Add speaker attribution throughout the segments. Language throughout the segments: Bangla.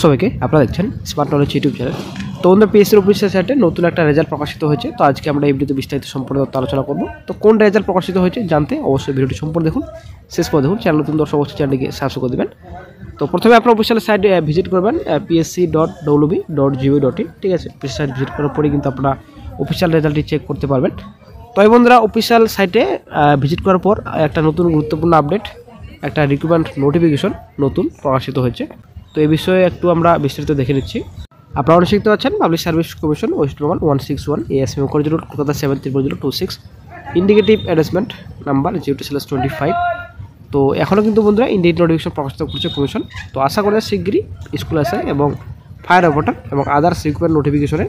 Speaker 1: সবাইকে আপনারা দেখছেন স্মার্ট নলেজ ইউটিউব চ্যানেল। তো বন্ধুরা, পিএসসির অফিসিয়াল সাইটে নতুন একটা রেজাল্ট প্রকাশিত হয়েছে। তো আজকে আমরা এই ভিডিওতে বিস্তারিত সম্পর্কে আলোচনা করব। তো কোন রেজাল্ট প্রকাশিত হয়েছে জানতে অবশ্যই ভিডিওটি সম্পূর্ণ দেখুন, শেষ পর্যন্ত দেখুন। চ্যানেল নতুন দর্শক অবশ্যই চ্যানেলটিকে সাবস্ক্রাইব করে দেবেন। তো প্রথমে আপনার অফিসিয়াল সাইট ভিজিট করবেন psc.wb.gov.in, ঠিক আছে। অফিসিয়াল সাইট ভিজিট করার পরে কিন্তু আপনারা অফিসিয়াল রেজাল্টটি চেক করতে পারবেন। তো এই বন্ধুরা, অফিসিয়াল সাইটে ভিজিট করার পর একটা নতুন গুরুত্বপূর্ণ আপডেট, একটা রিক্রুটমেন্ট নোটিফিকেশন নতুন প্রকাশিত হয়েছে। তো এই বিষয়ে একটু আমরা বিস্তারিত দেখে নিচ্ছি। আপনারা অনেক শিখতে পাচ্ছেন public service commission West Bengal 161 ASM college road, Kolkata 734026, indicative advertisement number 0/25। তো এখনও কিন্তু বন্ধুরা ইন্ডিকেটিভ নোটিফিকেশন প্রকাশিত করছে কমিশন। তো আশা করা শিগগিরই স্কুল আসে এবং ফায়ার অপারেটর এবং আদার্স রিক্রুটমেন্ট নোটিফিকেশনে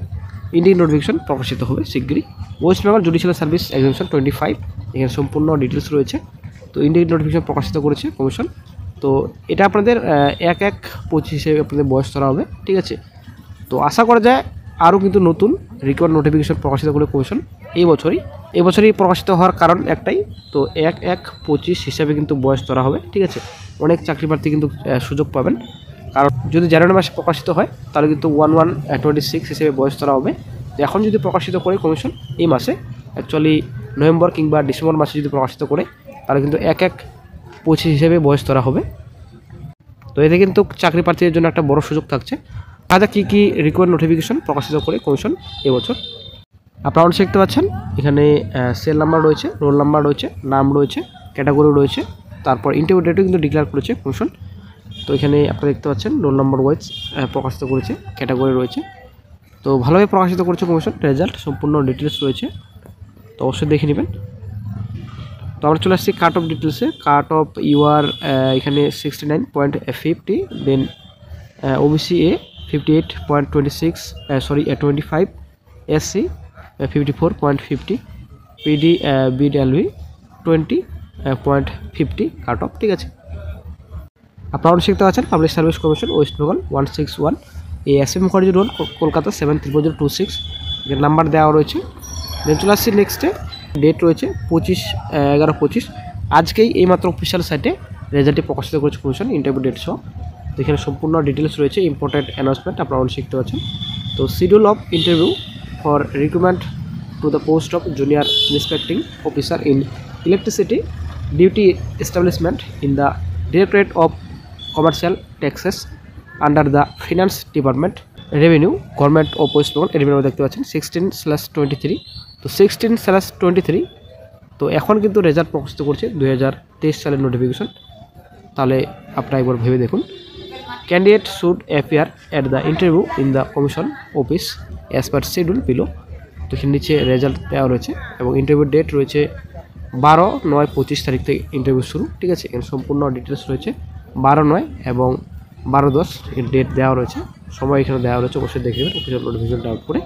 Speaker 1: ইন্ডিকেটিভ নোটিফিকেশন প্রকাশিত হবে শিগগিরই। West Bengal judicial service examination 25, এখানে সম্পূর্ণ ডিটেলস রয়েছে। তো ইন্ডিকেটিভ নোটিফিকেশন প্রকাশিত করেছে কমিশন। তো এটা আপনাদের 1/1/25 হিসেবে আপনাদের বয়স ধরা হবে, ঠিক আছে। তো আশা করা যায় আরও কিন্তু নতুন রিকোয়ার্ড নোটিফিকেশন প্রকাশিত করে কমিশন এই বছরই প্রকাশিত হওয়ার কারণ একটাই, তো 1/1/25 হিসাবে কিন্তু বয়স ধরা হবে, ঠিক আছে। অনেক চাকরি প্রার্থী কিন্তু সুযোগ পাবেন, কারণ যদি জানুয়ারি মাসে প্রকাশিত হয় তাহলে কিন্তু 1/1/26 হিসেবে বয়স ধরা হবে। তো এখন যদি প্রকাশিত করে কমিশন এই মাসে, অ্যাকচুয়ালি নভেম্বর কিংবা ডিসেম্বর মাসে যদি প্রকাশিত করে তাহলে কিন্তু 1/1/25 হিসেবে বয়স ধরা হবে। তো এতে কিন্তু চাকরি প্রার্থীদের জন্য একটা বড় সুযোগ থাকছে। আজ কী রিকোয়ার্ড নোটিফিকেশন প্রকাশিত করে কমিশন এবছর আপনারা অনেক দেখতে পাচ্ছেন। এখানে সেল নাম্বার রয়েছে, রোল নাম্বার রয়েছে, নাম রয়েছে, ক্যাটাগরি রয়েছে, তারপর ইন্টারভিউ ডেটও কিন্তু ডিক্লেয়ার করেছে কমিশন। তো এখানে আপনারা দেখতে পাচ্ছেন রোল নাম্বার ওয়াইজ প্রকাশিত করেছে, ক্যাটাগরি রয়েছে। তো ভালোভাবে প্রকাশিত করেছে কমিশন, রেজাল্ট সম্পূর্ণ ডিটেলস রয়েছে, তো অবশ্যই দেখে নেবেন। তো আমরা চলে আসছি কাট অফ ডিটেলসে। কাট অফ ইউআর এখানে 69.50, then OBC A 58.25, SC 54.50, PD BDLV 20.50 cut off, ঠিক আছে। আপনারা শিখতে পাচ্ছেন public service commission West Bengal 161 ASM college road, Kolkata 734026, এর নাম্বার দেওয়া রয়েছে। দেন চলে আসছি নেক্সটে, ডেট রয়েছে 25/11/25। আজকেই এইমাত্র অফিসিয়াল সাইটে রেজাল্টটি প্রকাশিত করেছে কমিশন, ইন্টারভিউ ডেট সহ। তো এখানে সম্পূর্ণ ডিটেলস রয়েছে, ইম্পর্টেন্ট অ্যানাউন্সমেন্ট আপনারা শিখতে পাচ্ছেন। তো schedule of interview for recruitment to the post of junior inspecting officer in electricity duty establishment in the directorate of commercial taxes under the finance department, revenue, government of West Bengal. এর দেখতে পাচ্ছেন 16/23। তো 16/23, তো এখন কিন্তু রেজাল্ট প্রকাশিত করছে 2023 সালের নোটিফিকেশন। তাহলে আপনারা একবার ভেবে দেখুন। Candidate should appear at the interview in the commission office as per schedule below. তো এখানে নিচে রেজাল্ট দেওয়া রয়েছে এবং ইন্টারভিউ ডেট রয়েছে 12/9/25 তারিখ থেকে ইন্টারভিউ শুরু, ঠিক আছে। এখানে সম্পূর্ণ ডিটেলস রয়েছে 12/9 এবং 12/10 এর ডেট দেওয়া রয়েছে, সময় এখানে দেওয়া রয়েছে, অবশ্যই দেখে নেবেন অফিসিয়াল নোটিফিকেশন ডাউনলোড করে।